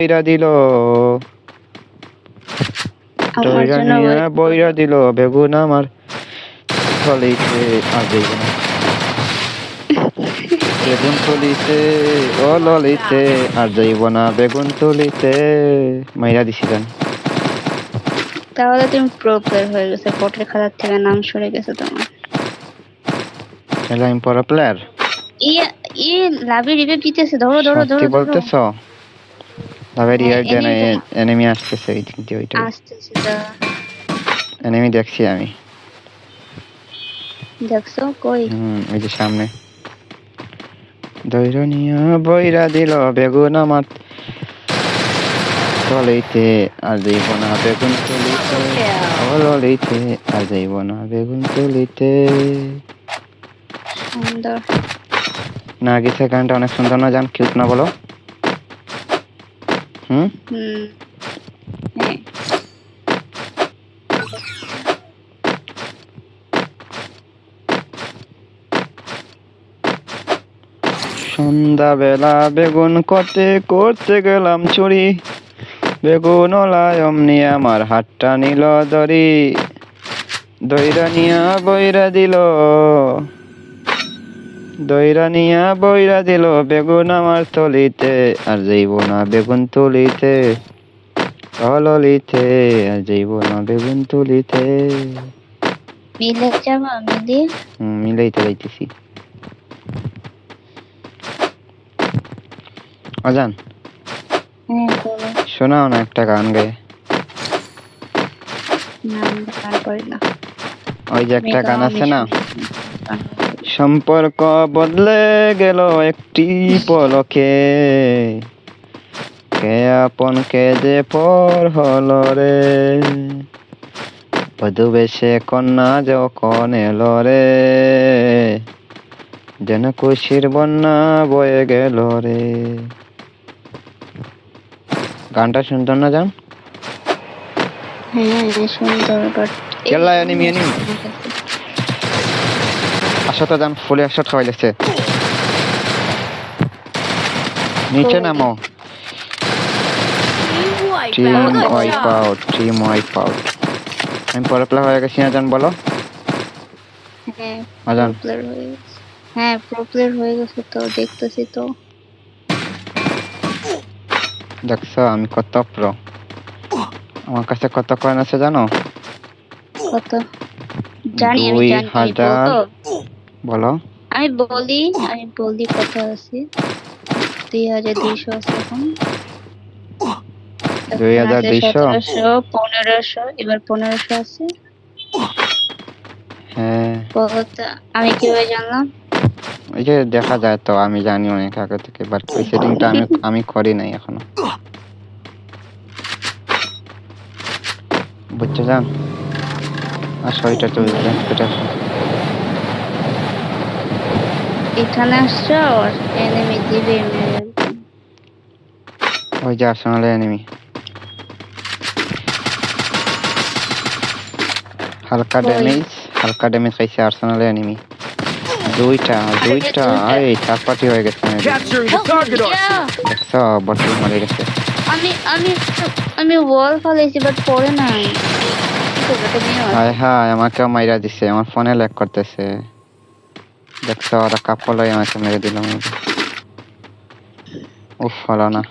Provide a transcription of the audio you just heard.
বইরা দিল আমার জন্য বইরা দিল বেগুন আমার চলিতে আর যাইব না বেগুন তুলিতে ও ললিতে আর যাইব না বেগুন তুলিতে মাইরা দিছি গান। তাহলে তুমি প্রো প্লেয়ার হয়ে গেছে, পটের খাতার থেকে নাম সরে গেছে তোমার। তাহলে আমি প্রো প্লেয়ার? ই লাভি রিভাইভ দিতেছে, ধরো ধরো ধরো। সত্যি বলতেছো? লাভি রিভাইভ দেন, এনিমি আসতেছে এই দিক দিয়ে, ওইটা আসতেছে তো। এনিমি দেখছি আমি। দেখছো কই? ওই যে সামনে। দৈরনিয়া বইরা দিল বেগুন আমার চলিতে আর যাইব না বেগুন তুলিতে ললিতে আর যাইব না বেগুন তুলিতে। সুন্দর না গেছে গানটা অনেক সুন্দর না জান? কিউট না বলো? হ্যাঁ সন্ধ্যাবেলা বেগুন করতে গেলাম চুরি, বেগুন ওলাই অমনি আমার হাতটা নিল ধরি, দইরা নিয়া বইরা দিল বেগুন আমার তলিতে আর যাইব না বেগুন তুলিতে ললিতে আর যাইব না বেগুন তুলিতে। মিলে যাবা মিলাইতে যাইতেছি। অজান শোনাও না একটা গান গায়ে। ওই যে একটা গান আছে না, সম্পর্ক বদলে গেল একটি পলকে, কে আপন কে যে পর হলো রে, বধূ বেশে কন্যা যখন এলো রে, যেন খুশির বন্যা বয়ে গেল রে। গানটা সুন্দর না জান? হ্যাঁ সুন্দর, বাট কেলা এনিমি আসো তো জান, ফুলে একশো খাওয়াইলেছে। নিচে নামো। Team wipe out. আমি পরে প্লে হয়ে গেছি না জান বলো? হ্যাঁ প্রো প্লেয়ার হয়ে গেছে তো, দেখতেছি তো। দেখছো আমি কত প্রো? আমার কাছে কত কয়েন আছে জানো? কত জানি? আমি জানি 2000। বলো। আমি বলি কত আছে। 2200 আছে এখন। 2200 1500, এবার 1500 আছে। হ্যাঁ আমি কিভাবে জানলাম? ওই যে দেখা যায় তো, আমি জানি অনেক আগে থেকে, বাট ওই সেটিংটা আমি করি নাই এখনো, বুঝছো জান? আসো এটা চলছে এটা। এখানে আসছো এনিমি দিবে মেরে। ওই যে আর্সেনাল এনিমি, হালকা ড্যামেজ খাইছে আর্সেনাল এনিমি। দুইটা এই চার পার্টি হয়ে গেছে। দেখছো বটল মারে গেছে। আমি ওয়াল ফালাইছি বাট পড়ে নাই। হায় আমাকেও মাইরা দিছে, আমার ফোনে ল্যাগ করতেছে। দেখছো ওরা কাপড় আমাকে মেরে দিল। উফ হলো না।